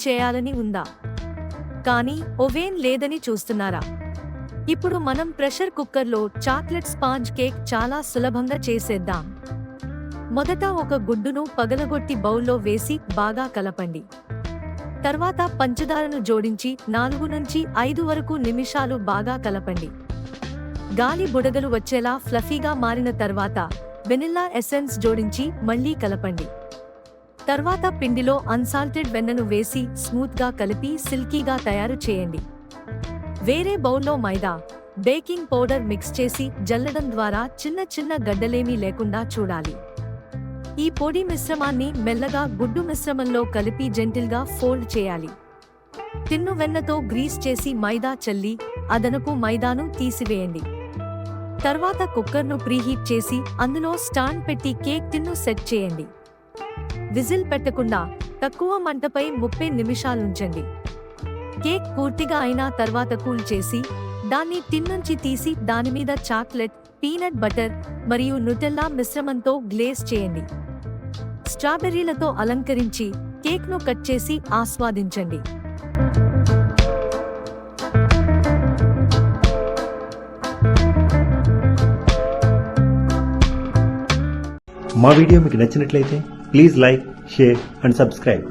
చేయాలని ఉందా? కానీ ఓవెన్ లేదని చూస్తున్నారా? ఇప్పుడు మనం ప్రెషర్ కుక్కర్లో చాక్లెట్ స్పాంజ్ కేక్ చాలా సులభంగా చేసేద్దాం. మొదట ఒక గుడ్డును పగలగొట్టి బౌల్లో వేసి బాగా కలపండి. తర్వాత పంచదారను జోడించి 4 నుంచి 5 వరకు నిమిషాలు బాగా కలపండి. గాలి బుడగలు వచ్చేలా ఫ్లఫీగా మారిన తర్వాత వెనిల్లా ఎసెన్స్ జోడించి మళ్లీ కలపండి. తర్వాత పిండిలో అన్సాల్టెడ్ వెన్నను వేసి స్మూత్గా కలిపి సిల్కీగా తయారు చేయండి. వేరే బౌల్లో మైదా, బేకింగ్ పౌడర్ మిక్స్ చేసి జల్లడం ద్వారా చిన్న చిన్న గడ్డలేమీ లేకుండా చూడాలి. ఈ పొడి మిశ్రమాన్ని మెల్లగా గుడ్డు మిశ్రమంలో కలిపి జెంటిల్గా ఫోల్డ్ చేయాలి. తిన్ను వెన్నతో గ్రీస్ చేసి మైదా చల్లి అదనపు మైదాను తీసివేయండి. తర్వాత కుక్కర్ను ప్రీహీట్ చేసి అందులో స్టాండ్ పెట్టి కేక్ టిన్ను సెట్ చేయండి. విజిల్ పెట్టకుండా తక్కువ మంటపై 30 నిమిషాలుంచండి. కేక్ పూర్తిగా అయిన తర్వాత కూల్ చేసి దాన్ని టిన్ నుంచి తీసి దానిమీద చాక్లెట్, పీనట్ బటర్ మరియు నుటెల్లా మిశ్రమంతో గ్లేజ్ చేయండి. స్ట్రాబెర్రీలతో అలంకరించి కేక్ను కట్ చేసి ఆస్వాదించండి. మా వీడియో మీకు నచ్చినట్లయితే please like, share and subscribe.